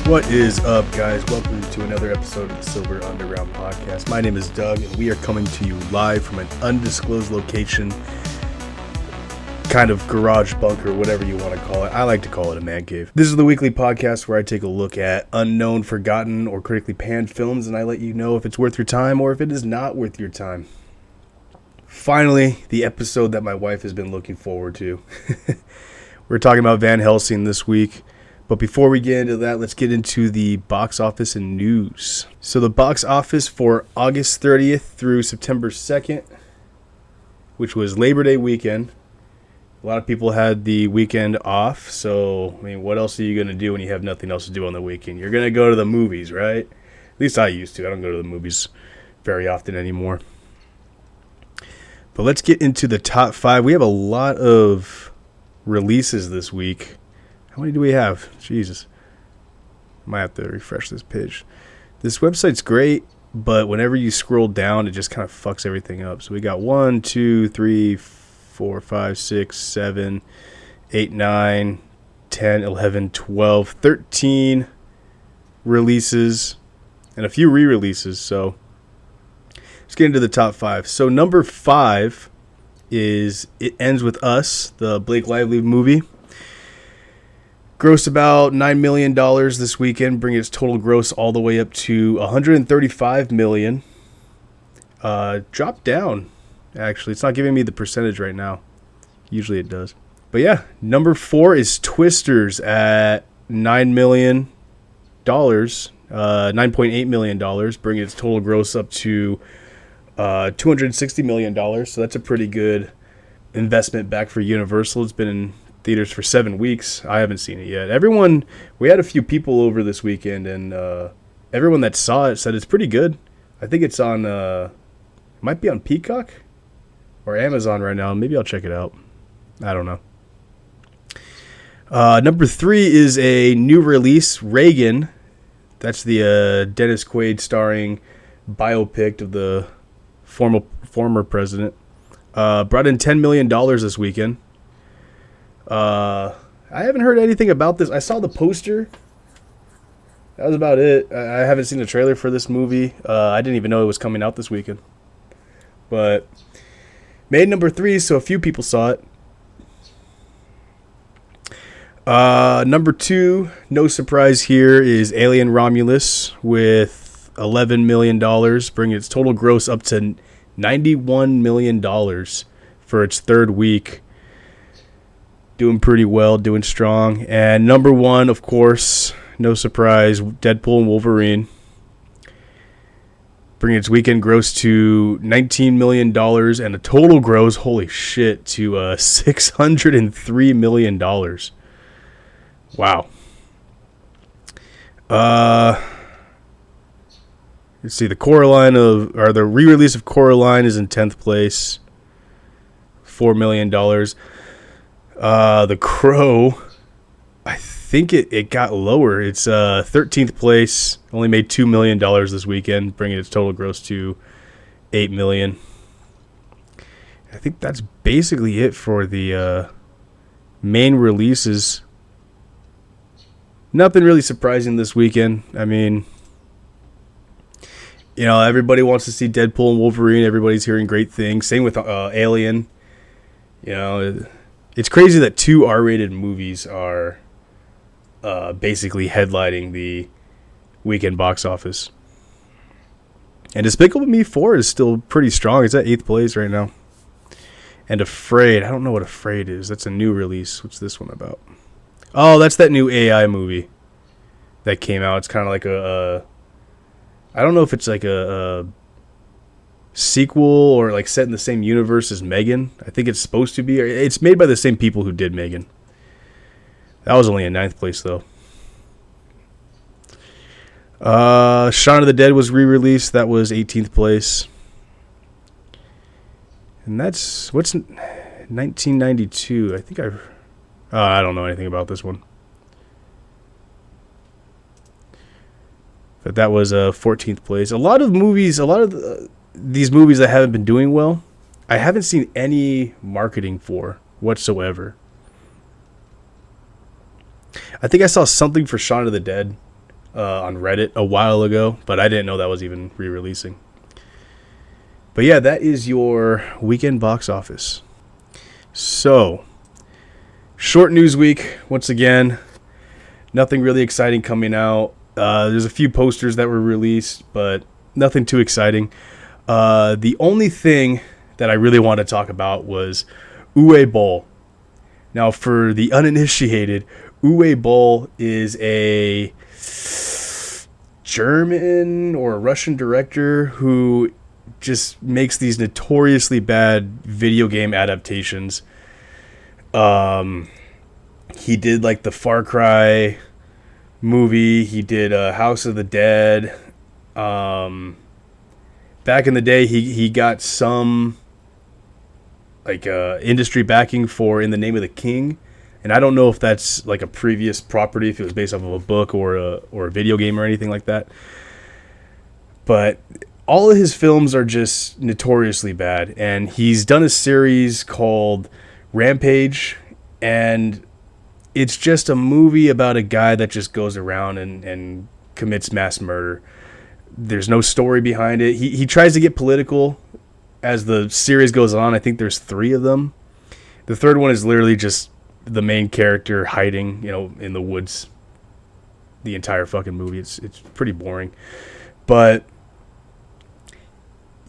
What is up, guys? Welcome to another episode of the Silver Underground Podcast. My name is Doug, and we are coming to you live from an undisclosed location, kind of garage bunker, whatever you want to call it. I like to call it a man cave. This is the weekly podcast where I take a look at unknown, forgotten, or critically panned films, and I let you know if it's worth your time or if it is not worth your time. Finally, the episode that my wife has been looking forward to. We're talking about Van Helsing this week. But before we get into that, let's get into the box office and news. So the box office for August 30th through September 2nd, which was Labor Day weekend. A lot of people had the weekend off. So, I mean, what else are you going to do when you have nothing else to do on the weekend? You're going to go to the movies, right? At least I used to. I don't go to the movies very often anymore. But let's get into the top 5. We have a lot of releases this week. How many do we have? Jesus. Might have to refresh this page. This website's great, but whenever you scroll down, it just kind of fucks everything up. So we got 1, 2, 3, 4, 5, 6, 7, 8, 9, 10, 11, 12, 13 releases and a few re-releases. So let's get into the top 5. So number 5 is It Ends With Us, the Blake Lively movie. Grossed about $9 million this weekend, bringing its total gross all the way up to $135 million. Dropped down, actually. It's not giving me the percentage right now. Usually it does. But yeah, number 4 is Twisters at $9 million. $9.8 million, bringing its total gross up to $260 million. So that's a pretty good investment back for Universal. It's been in theaters for 7 weeks. I haven't seen it yet. We had a few people over this weekend, and everyone that saw it said it's pretty good. I think it's on, it might be on Peacock or Amazon right now. Maybe I'll check it out. I don't know. Number 3 is a new release, Reagan. That's the Dennis Quaid starring biopic of the former president. Brought in $10 million this weekend. I haven't heard anything about this. I saw the poster. That was about it. I haven't seen the trailer for this movie. I didn't even know it was coming out this weekend. But made number 3, so a few people saw it. Number 2, no surprise here, is Alien Romulus with $11 million, bringing its total gross up to $91 million for its third week. Doing pretty well, doing strong. And number 1, of course, no surprise, Deadpool and Wolverine. Bringing its weekend gross to $19 million and a total gross, holy shit, to $603 million. Wow. Let's see, the re-release of Coraline is in 10th place. $4 million. The Crow, I think it got lower. It's 13th place. Only made $2 million this weekend, bringing its total gross to $8 million. I think that's basically it for the main releases. Nothing really surprising this weekend. I mean, everybody wants to see Deadpool and Wolverine. Everybody's hearing great things. Same with Alien. It's crazy that 2 R-rated movies are basically headlining the weekend box office. And Despicable Me 4 is still pretty strong. It's at 8th place right now. And Afraid. I don't know what Afraid is. That's a new release. What's this one about? Oh, that's that new AI movie that came out. It's kind of like I don't know if it's like a sequel or like set in the same universe as Megan. I think it's supposed to be. It's made by the same people who did Megan. That was only in 9th place though. Shaun of the Dead was re-released. That was 18th place. And what's 1992. I think I don't know anything about this one. But that was 14th place. A lot of these movies that haven't been doing well, I haven't seen any marketing for whatsoever. I think I saw something for Shaun of the Dead, on Reddit a while ago, but I didn't know that was even re-releasing. But yeah, that is your weekend box office. So, short news week once again. Nothing really exciting coming out. There's a few posters that were released, but nothing too exciting. The only thing that I really want to talk about was Uwe Boll. Now, for the uninitiated, Uwe Boll is a German or Russian director who just makes these notoriously bad video game adaptations. He did like the Far Cry movie. He did House of the Dead. Back in the day, he got some like industry backing for In the Name of the King, and I don't know if that's like a previous property, if it was based off of a book or a video game or anything like that. But all of his films are just notoriously bad, and he's done a series called Rampage, and it's just a movie about a guy that just goes around and commits mass murder. There's no story behind it. He tries to get political as the series goes on. I think there's 3 of them. The third one is literally just the main character hiding, in the woods. The entire fucking movie. It's pretty boring. But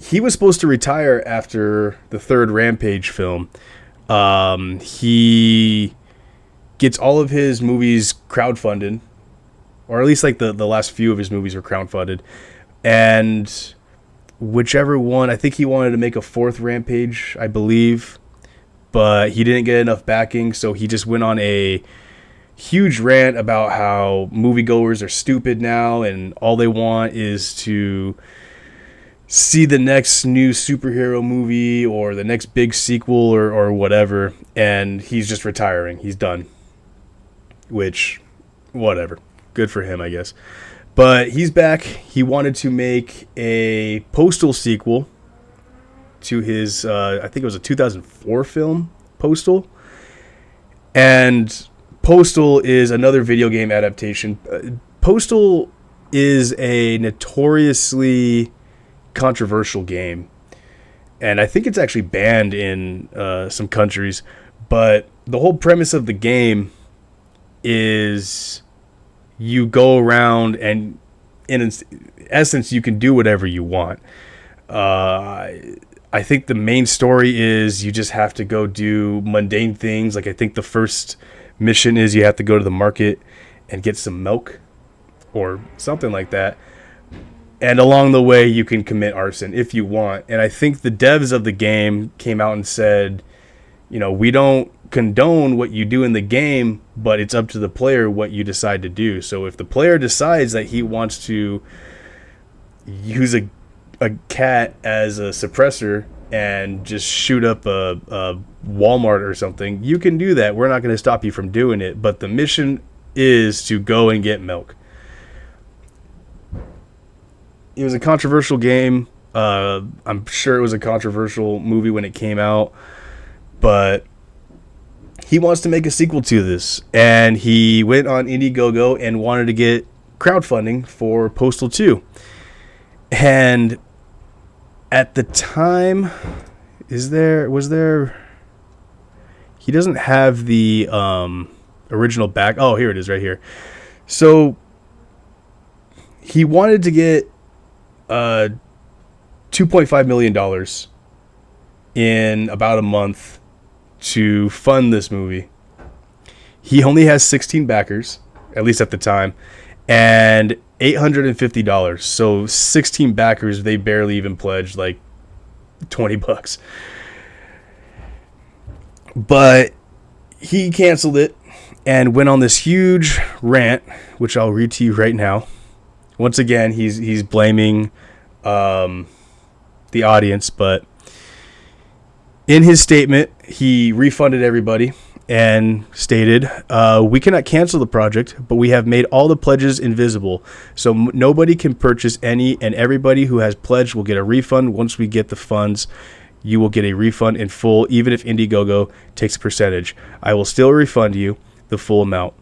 he was supposed to retire after the 3rd Rampage film. He gets all of his movies crowdfunded, or at least like the last few of his movies were crowdfunded. And whichever one, I think he wanted to make a 4th Rampage, I believe, but he didn't get enough backing, so he just went on a huge rant about how moviegoers are stupid now and all they want is to see the next new superhero movie or the next big sequel or whatever, and he's just retiring. He's done. Which, whatever. Good for him, I guess. But he's back. He wanted to make a Postal sequel to his, I think it was a 2004 film, Postal. And Postal is another video game adaptation. Postal is a notoriously controversial game. And I think it's actually banned in some countries. But the whole premise of the game is you go around and in essence you can do whatever you want. I think the main story is you just have to go do mundane things. Like I think the first mission is you have to go to the market and get some milk or something like that. And along the way you can commit arson if you want. And I think the devs of the game came out and said, we don't condone what you do in the game, but it's up to the player what you decide to do. So if the player decides that he wants to use a cat as a suppressor and just shoot up a Walmart or something, you can do that. We're not going to stop you from doing it, but the mission is to go and get milk. It was a controversial game. I'm sure it was a controversial movie when it came out, but he wants to make a sequel to this, and he went on Indiegogo and wanted to get crowdfunding for Postal 2. And at the time, was there? He doesn't have the original back. Oh, here it is, right here. So he wanted to get $2.5 million in about a month to fund this movie. He only has 16 backers, at least at the time, and $850. So 16 backers, they barely even pledged like $20. But he canceled it and went on this huge rant, which I'll read to you right now. Once again, he's blaming the audience, but in his statement, he refunded everybody and stated, we cannot cancel the project, but we have made all the pledges invisible, so nobody can purchase any, and everybody who has pledged will get a refund. Once we get the funds, you will get a refund in full, even if Indiegogo takes a percentage. I will still refund you the full amount.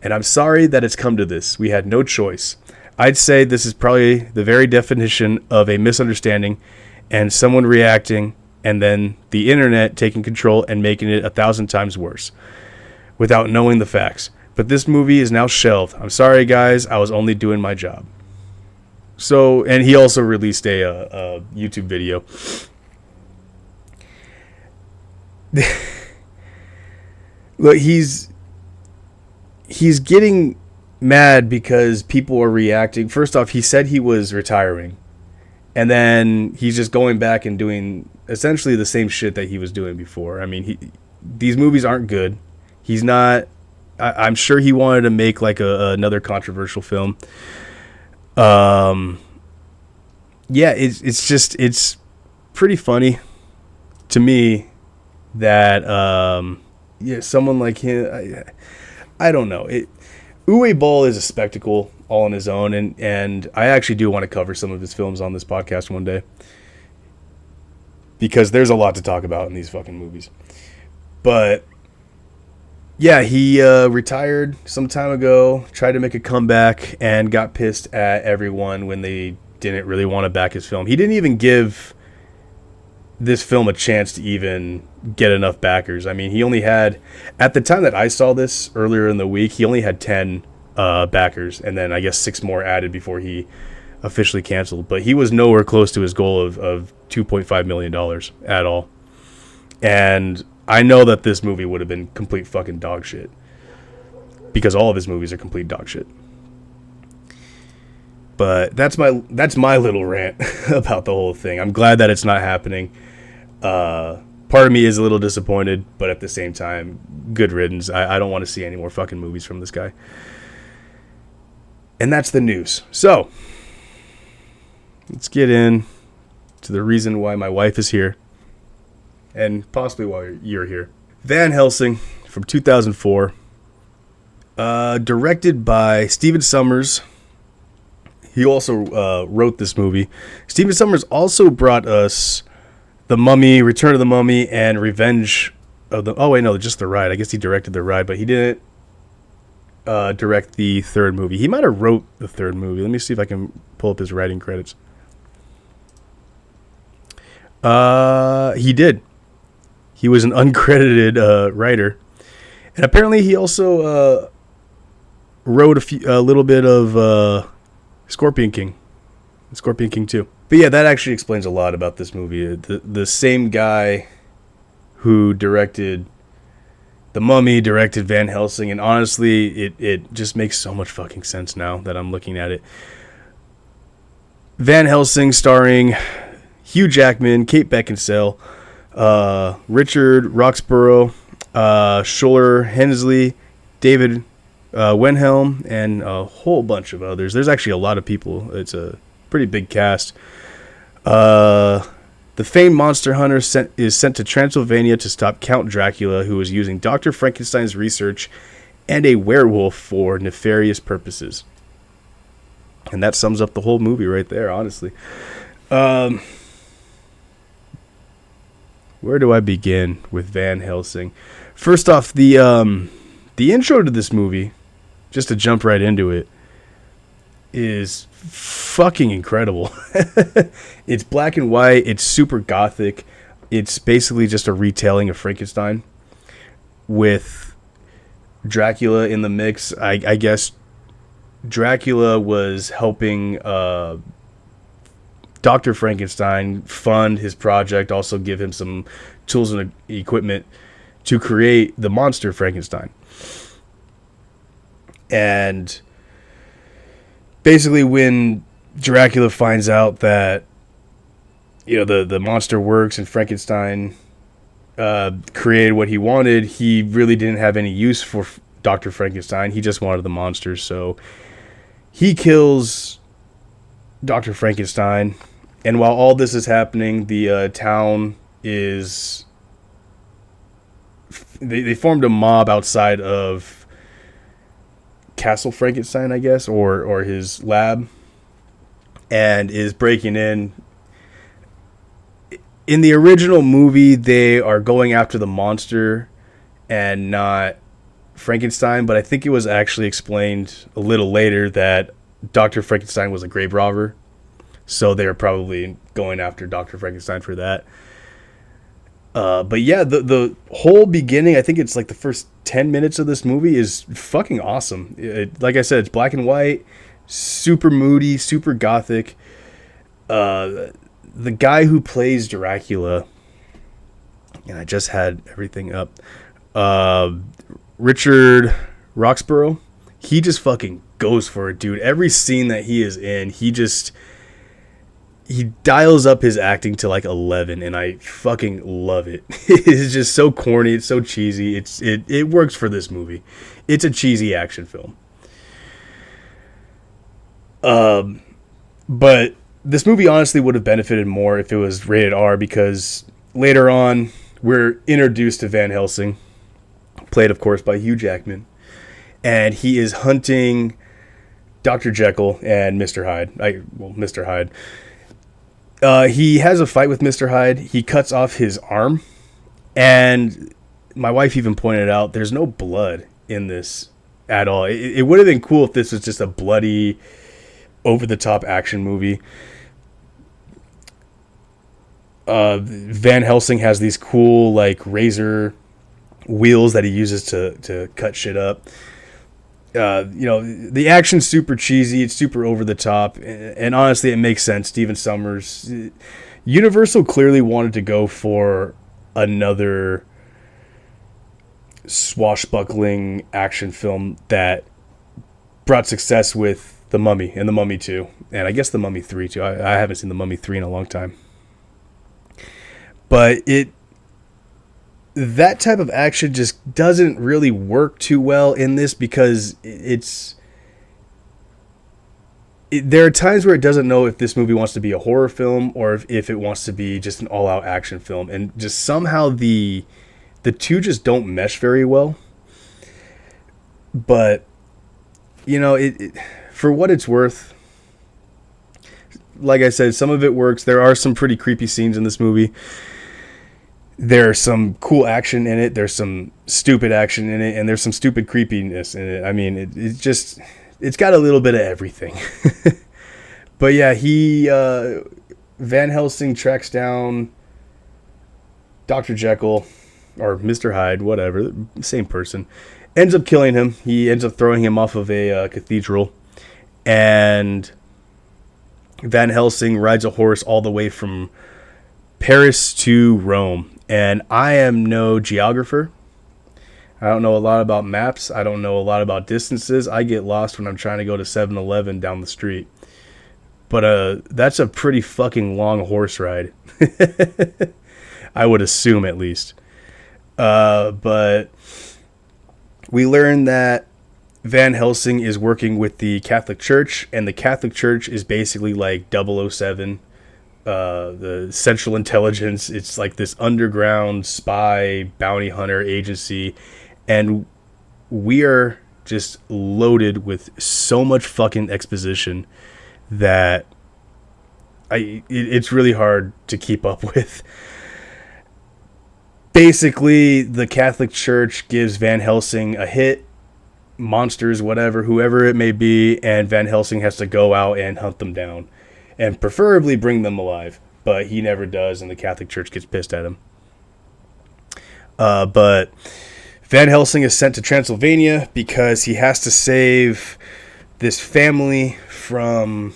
And I'm sorry that it's come to this. We had no choice. I'd say this is probably the very definition of a misunderstanding and someone reacting and then the internet taking control and making it 1,000 times worse without knowing the facts. But this movie is now shelved. I'm sorry, guys. I was only doing my job. So, and he also released a YouTube video. Look, he's getting mad because people are reacting. First off, he said he was retiring. And then he's just going back and doing essentially the same shit that he was doing before. I mean, these movies aren't good. He's not... I'm sure he wanted to make like another controversial film. Yeah, it's pretty funny to me that someone like him, I don't know. Uwe Boll is a spectacle all on his own, and I actually do want to cover some of his films on this podcast one day because there's a lot to talk about in these fucking movies. But yeah, he retired some time ago, tried to make a comeback, and got pissed at everyone when they didn't really want to back his film. He didn't even give this film a chance to even get enough backers. I mean, he only had, at the time that I saw this earlier in the week, he only had 10 backers, and then I guess 6 more added before he officially canceled. But he was nowhere close to his goal of $2.5 million at all. And I know that this movie would have been complete fucking dog shit. Because all of his movies are complete dog shit. But that's my little rant about the whole thing. I'm glad that it's not happening. Part of me is a little disappointed, but at the same time, good riddance. I don't want to see any more fucking movies from this guy. And that's the news. So, let's get in to the reason why my wife is here. And possibly why you're here. Van Helsing from 2004. Directed by Stephen Sommers. He also wrote this movie. Stephen Sommers also brought us The Mummy, Return of the Mummy, and Revenge of the... Oh, wait, no, just The Ride. I guess he directed The Ride, but he didn't direct the third movie. He might have wrote the third movie. Let me see if I can pull up his writing credits. He did. He was an uncredited writer. And apparently he also wrote a little bit of Scorpion King. Scorpion King 2. But yeah, that actually explains a lot about this movie. The same guy who directed The Mummy directed Van Helsing, and honestly, it just makes so much fucking sense now that I'm looking at it. Van Helsing starring Hugh Jackman, Kate Beckinsale, Richard Roxburgh, Schuller Hensley, David Wenhelm, and a whole bunch of others. There's actually a lot of people. It's a pretty big cast. The famed monster hunter is sent to Transylvania to stop Count Dracula, who is using Dr. Frankenstein's research and a werewolf for nefarious purposes. And that sums up the whole movie right there, honestly. Where do I begin with Van Helsing? First off, the intro to this movie, just to jump right into it, is fucking incredible. It's black and white. It's super gothic. It's basically just a retelling of Frankenstein with Dracula in the mix. I guess Dracula was helping Dr. Frankenstein fund his project, also give him some tools and equipment to create the monster Frankenstein. And basically when Dracula finds out that, you know, the monster works and Frankenstein created what he wanted, he really didn't have any use for Dr. Frankenstein. He just wanted the monsters. So he kills Dr. Frankenstein. And while all this is happening, the town is... They formed a mob outside of Castle Frankenstein, I guess, or his lab, and is breaking in. In the original movie, they are going after the monster and not Frankenstein, but I think it was actually explained a little later that Dr. Frankenstein was a grave robber. So they were probably going after Dr. Frankenstein for that. But yeah, the whole beginning, I think it's like the first 10 minutes of this movie is fucking awesome. Like I said, it's black and white, super moody, super gothic. The guy who plays Dracula, and I just had everything up, Richard Roxburgh, he just fucking goes for it, dude. Every scene that he is in, he dials up his acting to like 11, and I fucking love it. It's just so corny. It's so cheesy. It works for this movie. It's a cheesy action film. But this movie honestly would have benefited more if it was rated R, because later on we're introduced to Van Helsing, played of course by Hugh Jackman, and he is hunting Dr. Jekyll and Mr. Hyde. Mr. Hyde. He has a fight with Mr. Hyde. He cuts off his arm. And my wife even pointed out there's no blood in this at all. It would have been cool if this was just a bloody, over-the-top action movie. Van Helsing has these cool, like, razor wheels that he uses to cut shit up. The action's super cheesy. It's super over the top. And honestly, it makes sense. Steven Sommers. Universal clearly wanted to go for another swashbuckling action film that brought success with The Mummy and The Mummy 2. And I guess The Mummy 3 too. I haven't seen The Mummy 3 in a long time. But that type of action just doesn't really work too well in this, because there are times where it doesn't know if this movie wants to be a horror film or if it wants to be just an all-out action film, and just somehow the two just don't mesh very well. But for what it's worth, like I said, some of it works. There are some pretty creepy scenes in this movie. There's some cool action in it. There's some stupid action in it, and there's some stupid creepiness in it. I mean, it's got a little bit of everything. But yeah, Van Helsing tracks down Dr. Jekyll, or Mr. Hyde, whatever, same person. Ends up killing him. He ends up throwing him off of a cathedral, and Van Helsing rides a horse all the way from Paris to Rome. And I am no geographer. I don't know a lot about maps. I don't know a lot about distances. I get lost when I'm trying to go to 7-Eleven down the street. But that's a pretty fucking long horse ride. I would assume, at least. But we learn that Van Helsing is working with the Catholic Church, and the Catholic Church is basically like 007. The Central Intelligence. It's like this underground spy bounty hunter agency, and we are just loaded with so much fucking exposition that it's really hard to keep up with. Basically, the Catholic Church gives Van Helsing a hit, monsters, whatever, whoever it may be, and Van Helsing has to go out and hunt them down. And preferably bring them alive. But he never does, and the Catholic Church gets pissed at him. But Van Helsing is sent to Transylvania because he has to save this family from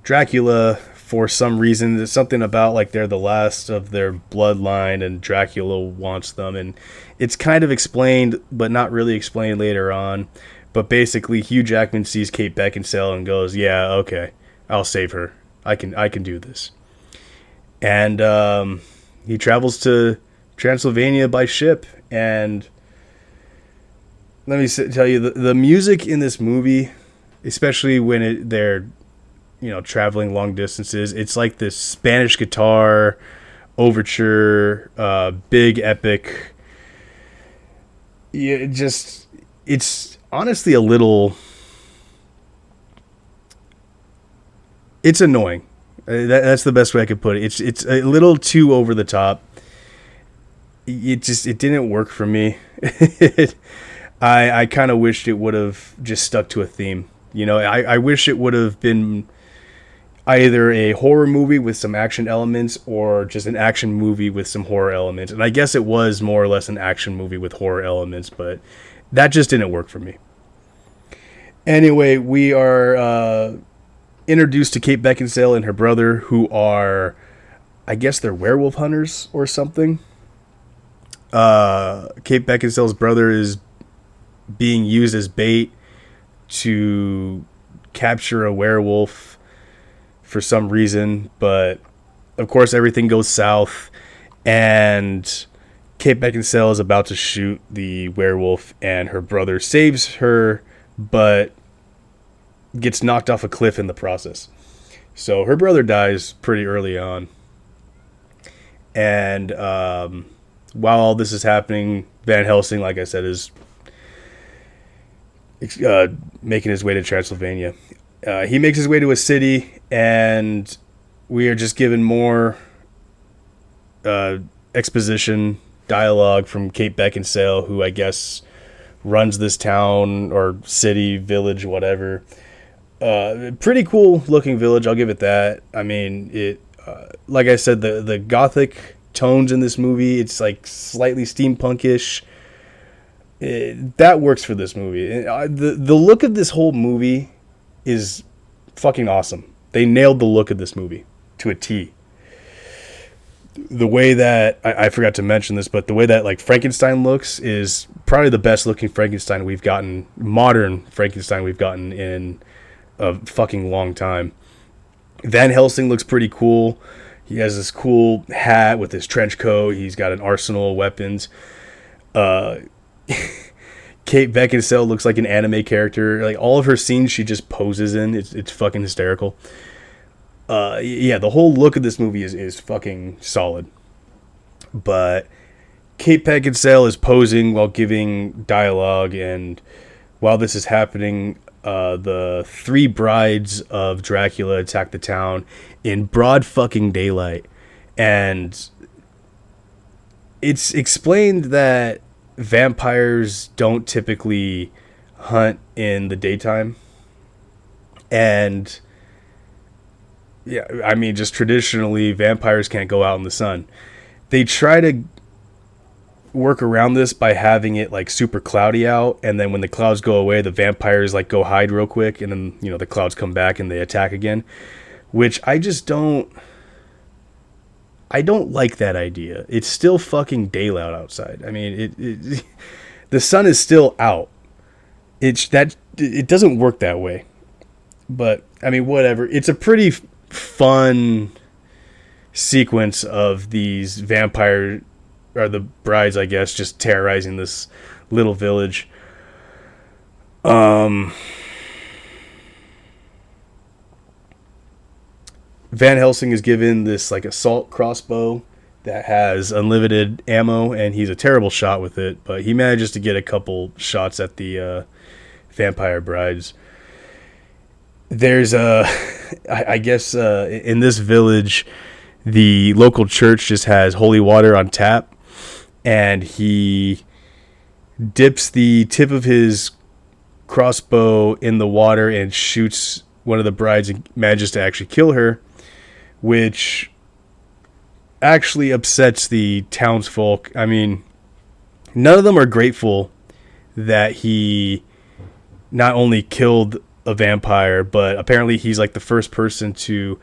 Dracula for some reason. There's something about like they're the last of their bloodline, and Dracula wants them. And it's kind of explained, but not really explained later on. But basically, Hugh Jackman sees Kate Beckinsale and goes, "Yeah, okay. I'll save her. I can do this." And he travels to Transylvania by ship. And let me tell you, the music in this movie, especially when they're traveling long distances, it's like this Spanish guitar overture, big epic. Yeah, it's honestly a little. It's annoying. That's the best way I could put it. It's a little too over the top. it didn't work for me. I kind of wished it would have just stuck to a theme. I wish it would have been either a horror movie with some action elements or just an action movie with some horror elements. And I guess it was more or less an action movie with horror elements, but that just didn't work for me. Anyway, we are introduced to Kate Beckinsale and her brother, who are, I guess they're werewolf hunters or something. Kate Beckinsale's brother is being used as bait to capture a werewolf for some reason, but of course everything goes south, and Kate Beckinsale is about to shoot the werewolf, and her brother saves her, but gets knocked off a cliff in the process. So her brother dies pretty early on, and while all this is happening, Van Helsing, like I said, is making his way to Transylvania. He makes his way to a city, and we are just given more exposition, dialogue from Kate Beckinsale, who I guess runs this town or city, village, whatever. Pretty cool looking village, I'll give it that. I mean, it like I said, the gothic tones in this movie, it's like slightly steampunkish. That works for this movie. The look of this whole movie is fucking awesome. They nailed the look of this movie to a T. The way that I forgot to mention this, but the way that like Frankenstein looks is probably the best looking Frankenstein we've gotten, modern Frankenstein we've gotten in a fucking long time. Van Helsing looks pretty cool. He has this cool hat with his trench coat. He's got an arsenal of weapons. Kate Beckinsale looks like an anime character. Like all of her scenes she just poses in. It's fucking hysterical. Yeah, the whole look of this movie is fucking solid. But Kate Beckinsale is posing while giving dialogue, and while this is happening, the three brides of Dracula attack the town in broad fucking daylight. And it's explained that vampires don't typically hunt in the daytime. And yeah, I mean, just traditionally, vampires can't go out in the sun. They try to work around this by having it like super cloudy out, and then when the clouds go away, the vampires like go hide real quick, and then the clouds come back and they attack again, which I don't like that idea. It's still fucking daylight outside. I mean, the sun is still out. It doesn't work that way. But I mean, whatever. It's a pretty fun sequence of these vampire, or the brides, I guess, just terrorizing this little village. Van Helsing is given this like assault crossbow that has unlimited ammo, and he's a terrible shot with it, but he manages to get a couple shots at the vampire brides. There's I guess in this village, the local church just has holy water on tap, and he dips the tip of his crossbow in the water and shoots one of the brides and manages to actually kill her, which actually upsets the townsfolk. I mean, none of them are grateful that he not only killed a vampire, but apparently he's like the first person to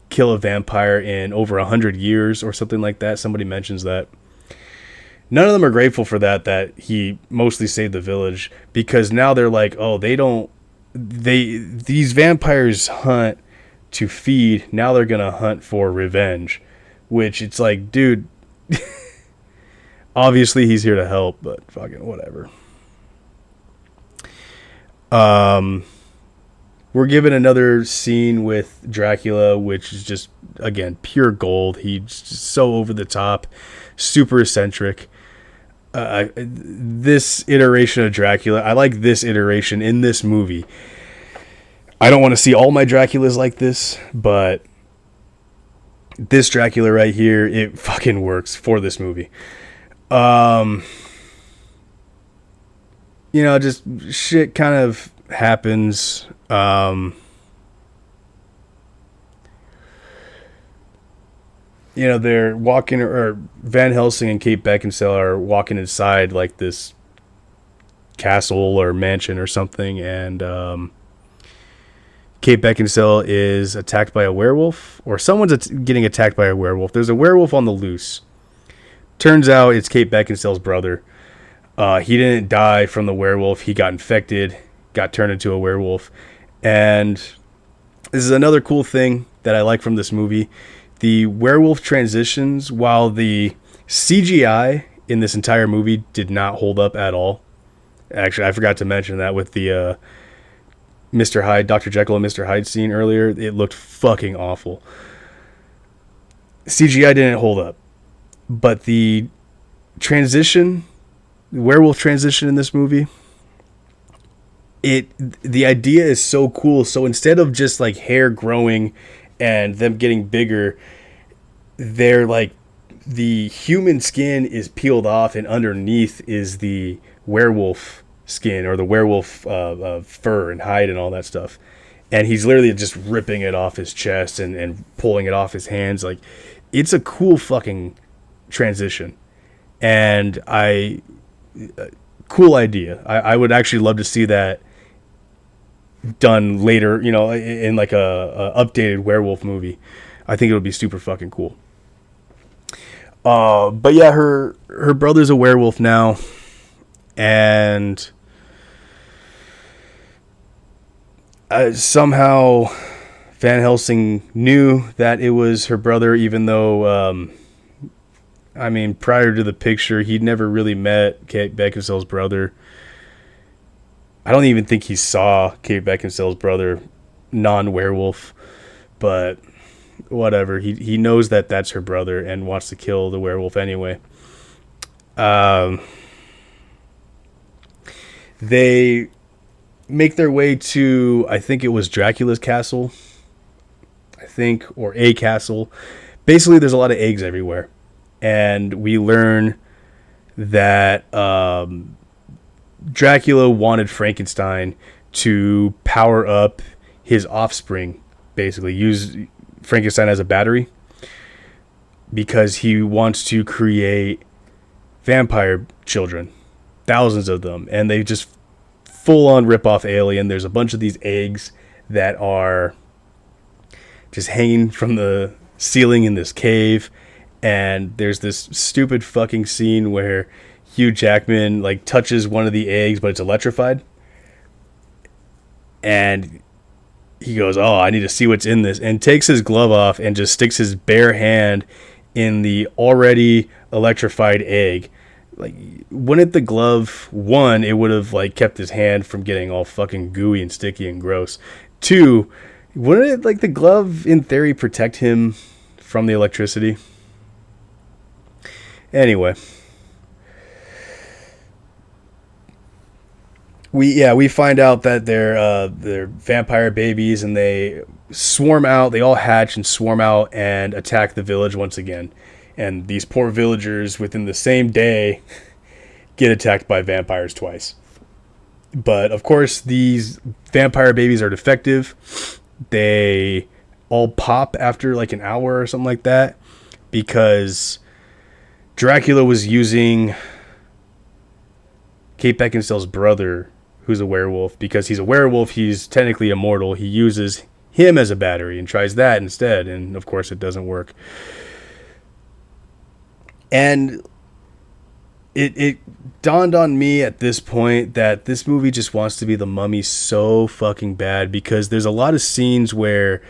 kill a vampire in over 100 years or something like that. Somebody mentions that. None of them are grateful for that he mostly saved the village, because now they're like, oh, these vampires hunt to feed. Now they're going to hunt for revenge, which it's like, dude, obviously he's here to help, but fucking whatever. We're given another scene with Dracula, which is just, again, pure gold. He's just so over the top, super eccentric. This iteration of Dracula, I like this iteration in this movie. I don't want to see all my Draculas like this, but this Dracula right here, it fucking works for this movie. Um, just shit kind of happens. They're walking, or Van Helsing and Kate Beckinsale are walking inside like this castle or mansion or something, and Kate Beckinsale is attacked by a werewolf, or someone's getting attacked by a werewolf. There's a werewolf on the loose. Turns out it's Kate Beckinsale's brother. He didn't die from the werewolf. He got infected, got turned into a werewolf. And this is another cool thing that I like from this movie. The werewolf transitions, while the CGI in this entire movie did not hold up at all. Actually, I forgot to mention that with the Mr. Hyde, Dr. Jekyll and Mr. Hyde scene earlier. It looked fucking awful. CGI didn't hold up. But the werewolf transition in this movie, the idea is so cool. So instead of just like hair growing and them getting bigger, they're like, the human skin is peeled off and underneath is the werewolf skin, or the werewolf fur and hide and all that stuff. And he's literally just ripping it off his chest and pulling it off his hands. Like, it's a cool fucking transition. And cool idea. I would actually love to see that done later, in like a updated werewolf movie. I think it would be super fucking cool. But yeah, her brother's a werewolf now, and somehow Van Helsing knew that it was her brother, even though, prior to the picture, he'd never really met Kate Beckinsale's brother. I don't even think he saw Kate Beckinsale's brother, non-werewolf, but whatever. He knows that that's her brother and wants to kill the werewolf anyway. They make their way to, I think it was Dracula's castle, or a castle. Basically, there's a lot of eggs everywhere. And we learn that Dracula wanted Frankenstein to power up his offspring, basically use Frankenstein as a battery, because he wants to create vampire children, thousands of them, and they just full on rip off Alien. There's a bunch of these eggs that are just hanging from the ceiling in this cave, and there's this stupid fucking scene where Hugh Jackman like touches one of the eggs, but it's electrified, and he goes, "Oh, I need to see what's in this," and takes his glove off and just sticks his bare hand in the already electrified egg. Like, wouldn't the glove, one, it would have like kept his hand from getting all fucking gooey and sticky and gross. Two, wouldn't it, like, the glove in theory protect him from the electricity? Anyway, we find out that they're vampire babies, and they swarm out. They all hatch and swarm out and attack the village once again. And these poor villagers, within the same day, get attacked by vampires twice. But of course, these vampire babies are defective. They all pop after like an hour or something like that, because Dracula was using Kate Beckinsale's brother, who's a werewolf. Because he's a werewolf, he's technically immortal. He uses him as a battery and tries that instead, and of course it doesn't work. And it dawned on me at this point that this movie just wants to be The Mummy so fucking bad, because there's a lot of scenes where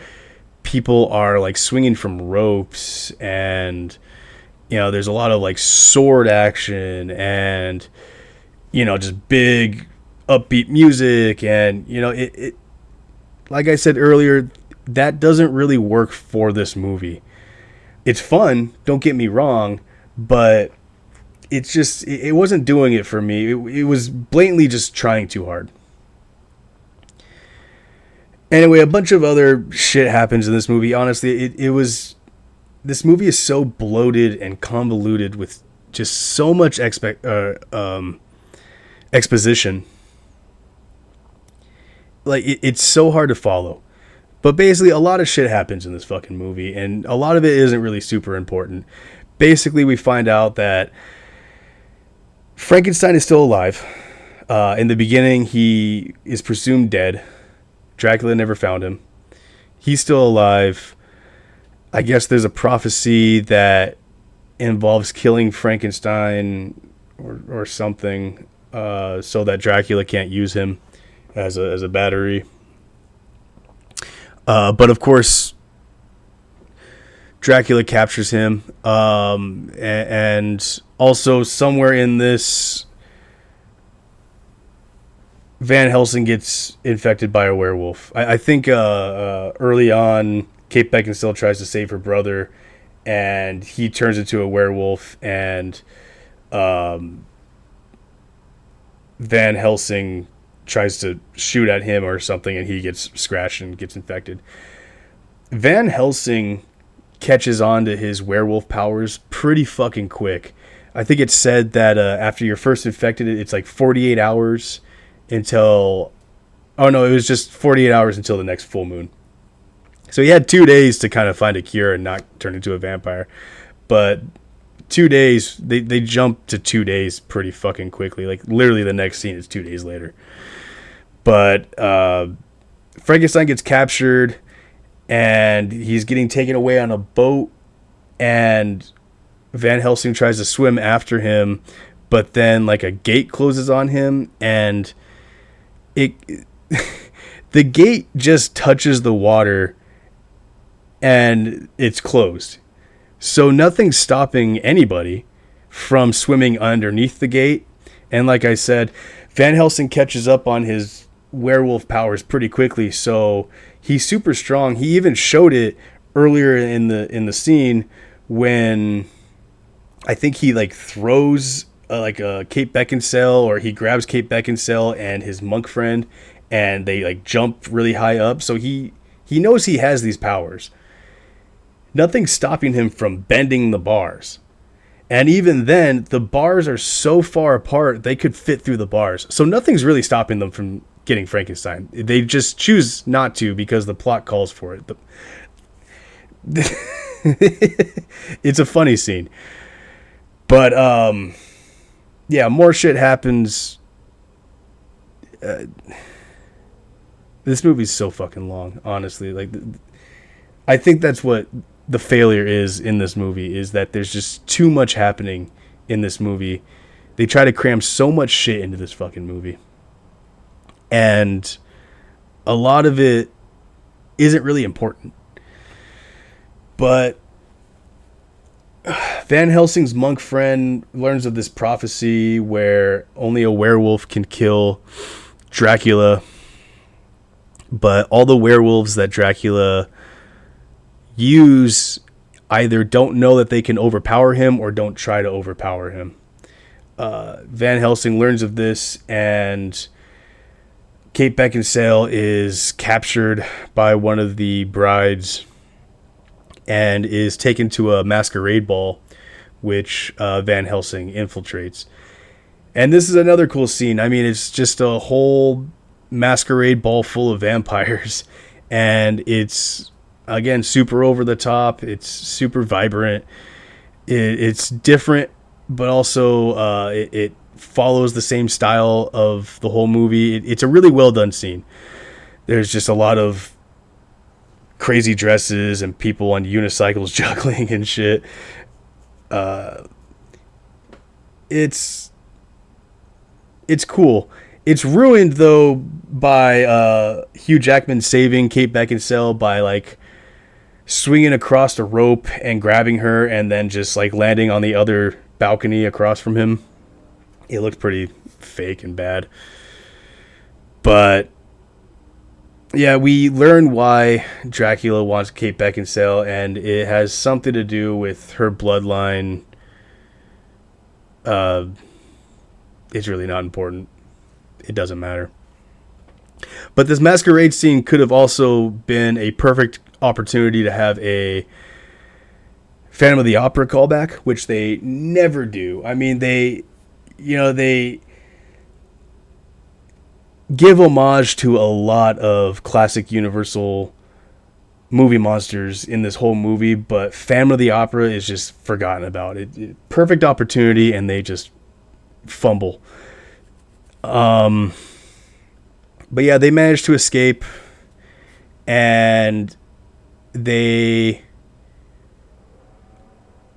people are like swinging from ropes, and there's a lot of like sword action, and just big upbeat music, and it like I said earlier, that doesn't really work for this movie. It's fun, don't get me wrong, but it's just, it wasn't doing it for me. It was blatantly just trying too hard. Anyway, a bunch of other shit happens in this movie. Honestly, this movie is so bloated and convoluted with just so much exposition. Like, it's so hard to follow. But basically, a lot of shit happens in this fucking movie, and a lot of it isn't really super important. Basically, we find out that Frankenstein is still alive. In the beginning, he is presumed dead. Dracula never found him. He's still alive. I guess there's a prophecy that involves killing Frankenstein or something, so that Dracula can't use him as a battery. But of course, Dracula captures him, and also somewhere in this, Van Helsing gets infected by a werewolf. I think early on, Kate Beckinsale tries to save her brother, and he turns into a werewolf, and Van Helsing tries to shoot at him or something, and he gets scratched and gets infected. Van Helsing catches on to his werewolf powers pretty fucking quick. I think it's said that after you're first infected, it's like 48 hours until... Oh, no, it was just 48 hours until the next full moon. So he had 2 days to kind of find a cure and not turn into a vampire. But 2 days, they jump to 2 days pretty fucking quickly. Like, literally the next scene is 2 days later. But Frankenstein gets captured, and he's getting taken away on a boat, and Van Helsing tries to swim after him, but then like a gate closes on him, and the gate just touches the water and it's closed. So nothing's stopping anybody from swimming underneath the gate. And like I said, Van Helsing catches up on his werewolf powers pretty quickly, so he's super strong. He even showed it earlier in the scene when I think he like throws like a Kate Beckinsale, or he grabs Kate Beckinsale and his monk friend, and they like jump really high up. So he knows he has these powers. Nothing's stopping him from bending the bars. And even then, the bars are so far apart, they could fit through the bars. So nothing's really stopping them from getting Frankenstein. They just choose not to because the plot calls for it. It's a funny scene. But, yeah, more shit happens. This movie's so fucking long, honestly. Like, I think that's what the failure is in this movie, is that there's just too much happening in this movie. They try to cram so much shit into this fucking movie. And a lot of it isn't really important. But Van Helsing's monk friend learns of this prophecy where only a werewolf can kill Dracula. But all the werewolves that Dracula use either don't know that they can overpower him or don't try to overpower him. Van Helsing learns of this, and Kate Beckinsale is captured by one of the brides and is taken to a masquerade ball, which Van Helsing infiltrates. And this is another cool scene. I mean, it's just a whole masquerade ball full of vampires, and it's, again, super over the top. It's super vibrant. It's different, but also it follows the same style of the whole movie. It's a really well done scene. There's just a lot of crazy dresses and people on unicycles juggling and shit. It's cool. It's ruined though by Hugh Jackman saving Kate Beckinsale by like swinging across a rope and grabbing her and then just like landing on the other balcony across from him. It looks pretty fake and bad. But yeah, we learn why Dracula wants Kate Beckinsale, and it has something to do with her bloodline. It's really not important. It doesn't matter. But this masquerade scene could have also been a perfect opportunity to have a Phantom of the Opera callback, which they never do. I mean, they give homage to a lot of classic Universal movie monsters in this whole movie, but Phantom of the Opera is just forgotten about. Perfect opportunity, and they just fumble. But yeah, they managed to escape, and they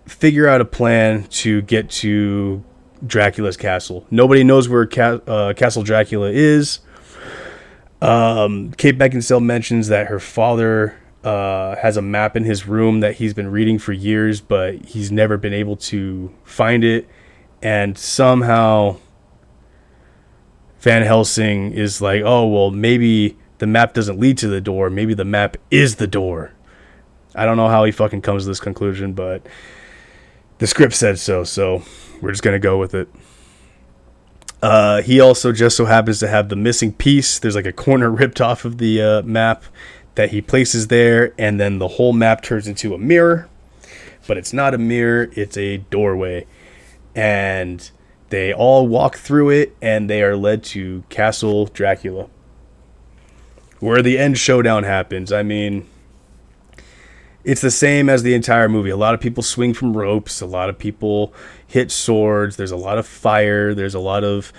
figure out a plan to get to Dracula's castle. Nobody knows where Castle Dracula is. Kate Beckinsale mentions that her father has a map in his room that he's been reading for years, but he's never been able to find it. And somehow Van Helsing is like, oh, well, maybe the map doesn't lead to the door. Maybe the map is the door. I don't know how he fucking comes to this conclusion, but the script said so we're just going to go with it. He also just so happens to have the missing piece. There's like a corner ripped off of the map that he places there, and then the whole map turns into a mirror. But it's not a mirror, it's a doorway. And they all walk through it, and they are led to Castle Dracula, where the end showdown happens. I mean, it's the same as the entire movie. A lot of people swing from ropes. A lot of people hit swords. There's a lot of fire. There's a lot of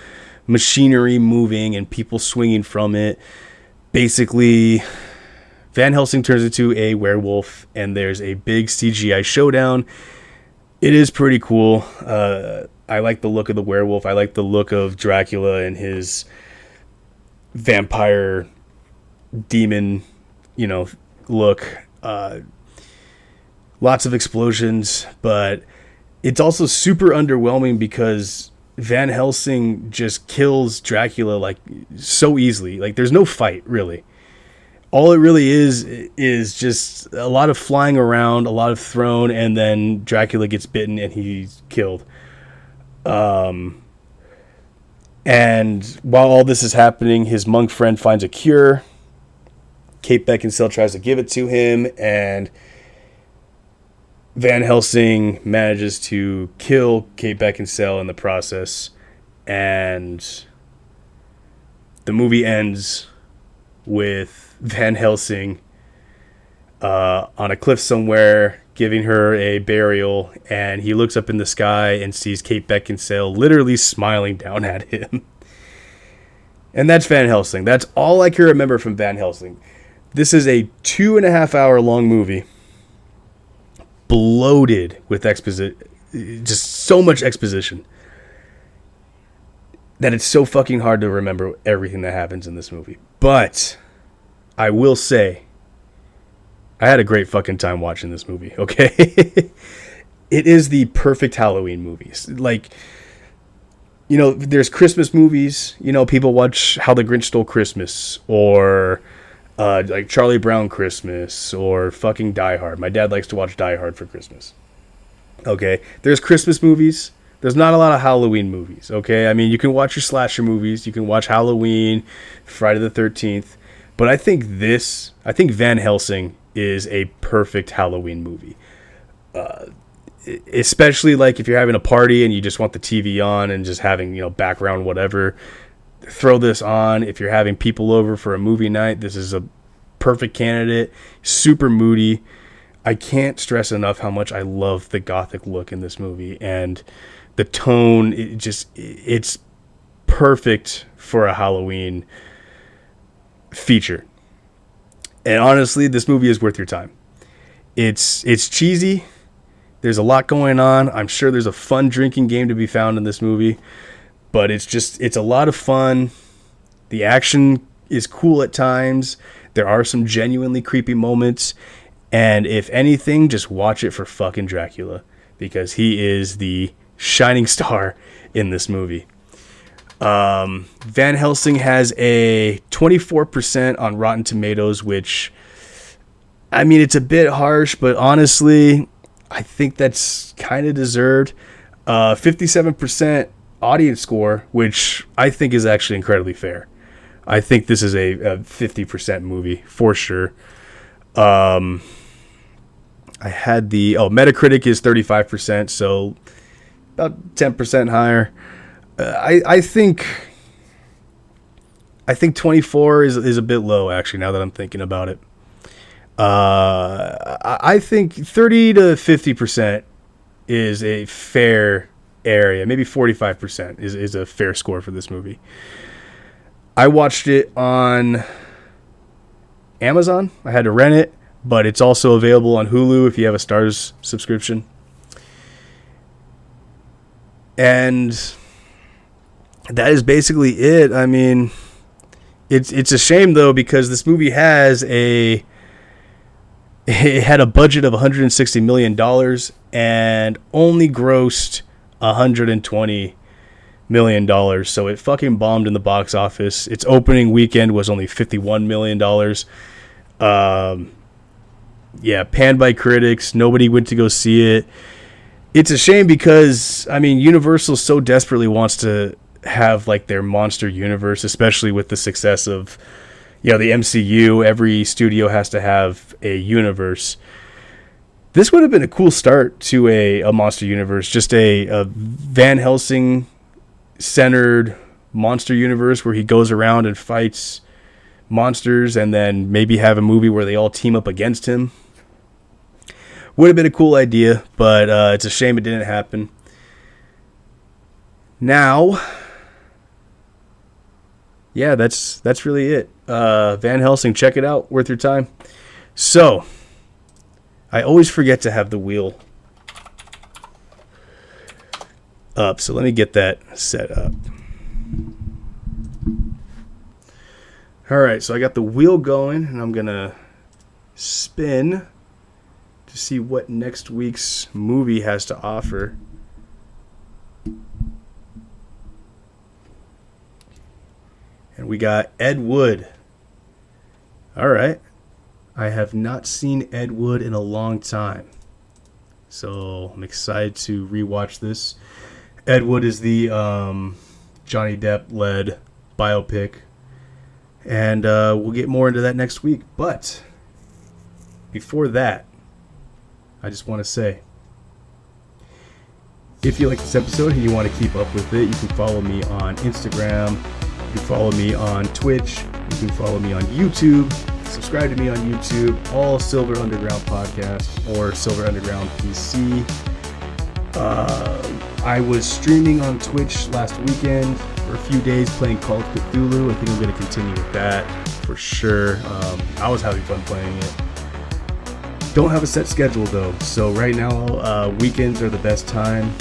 machinery moving and people swinging from it. Basically, Van Helsing turns into a werewolf, and there's a big CGI showdown. It is pretty cool. I like the look of the werewolf. I like the look of Dracula and his vampire demon, look. Lots of explosions, but it's also super underwhelming because Van Helsing just kills Dracula like so easily. Like, there's no fight really. All it really is just a lot of flying around, a lot of thrown, and then Dracula gets bitten and he's killed. And while all this is happening, his monk friend finds a cure. Kate Beckinsale tries to give it to him, and Van Helsing manages to kill Kate Beckinsale in the process, and the movie ends with Van Helsing on a cliff somewhere, giving her a burial, and he looks up in the sky and sees Kate Beckinsale literally smiling down at him. And that's Van Helsing. That's all I can remember from Van Helsing. This is a 2.5 hour long movie, bloated with exposition, just so much exposition that it's so fucking hard to remember everything that happens in this movie. But I will say, I had a great fucking time watching this movie, okay? It is the perfect Halloween movie. Like, there's Christmas movies, people watch How the Grinch Stole Christmas, or like Charlie Brown Christmas, or fucking Die Hard. My dad likes to watch Die Hard for Christmas. Okay, there's Christmas movies. There's not a lot of Halloween movies. Okay, I mean, you can watch your slasher movies. You can watch Halloween, Friday the 13th. But I think Van Helsing is a perfect Halloween movie. Especially like if you're having a party and you just want the TV on and just having, background whatever. Throw this on. If you're having people over for a movie night, this is a perfect candidate. Super moody. I can't stress enough how much I love the gothic look in this movie, and the tone. It's perfect for a Halloween feature. And honestly, this movie is worth your time. It's cheesy. There's a lot going on. I'm sure there's a fun drinking game to be found in this movie. But it's a lot of fun. The action is cool at times. There are some genuinely creepy moments. And if anything, just watch it for fucking Dracula, because he is the shining star in this movie. Van Helsing has a 24% on Rotten Tomatoes, which, I mean, it's a bit harsh, but honestly, I think that's kind of deserved. 57% audience score, which I think is actually incredibly fair. I think this is a 50% movie for sure. I I had Metacritic is 35%, so about 10% higher. I think 24 is a bit low, actually, now that I'm thinking about it. I think 30 to 50% is a fair area. Maybe 45% is a fair score for this movie. I watched it on Amazon. I had to rent it, but it's also available on Hulu if you have a Starz subscription. And that is basically it. I mean, it's a shame though, because this movie it had a budget of $160 million and only grossed $120 million. So it fucking bombed in the box office. Its opening weekend was only $51 million. Panned by critics. Nobody went to go see it. It's a shame because, I mean, Universal so desperately wants to have like their monster universe, especially with the success of, the MCU. Every studio has to have a universe. This would have been a cool start to a monster universe, just a Van Helsing centered monster universe where he goes around and fights monsters, and then maybe have a movie where they all team up against him. Would have been a cool idea, but it's a shame it didn't happen. Now, yeah, that's really it. Van Helsing, check it out. Worth your time. So, I always forget to have the wheel up, so let me get that set up. Alright, so I got the wheel going, and I'm going to spin to see what next week's movie has to offer. And we got Ed Wood. Alright. I have not seen Ed Wood in a long time, so I'm excited to rewatch this. Ed Wood is the Johnny Depp-led biopic, and we'll get more into that next week. But before that, I just want to say, if you like this episode and you want to keep up with it, you can follow me on Instagram, you can follow me on Twitch, you can follow me on YouTube. Subscribe to me on YouTube, all Silver Underground Podcast or Silver Underground PC. I was streaming on Twitch last weekend for a few days playing Call of Cthulhu. I think I'm going to continue with that for sure. I was having fun playing it. Don't have a set schedule though, so right now weekends are the best time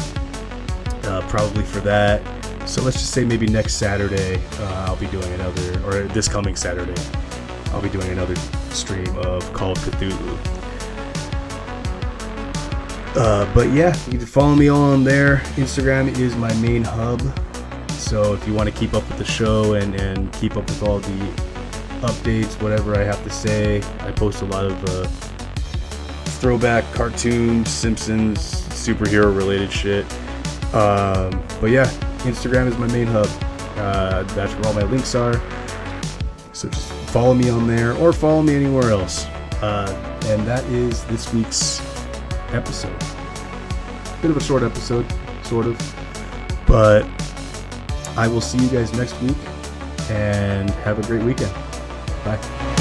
probably for that. So let's just say maybe next Saturday I'll be doing another, or this coming Saturday I'll be doing another stream of Call of Cthulhu. But yeah, you can follow me on there. Instagram is my main hub. So if you want to keep up with the show and keep up with all the updates, whatever I have to say, I post a lot of throwback cartoons, Simpsons, superhero related shit. But yeah, Instagram is my main hub. That's where all my links are. So just follow me on there or follow me anywhere else. And that is this week's episode. Bit of a short episode, sort of. But I will see you guys next week and have a great weekend. Bye.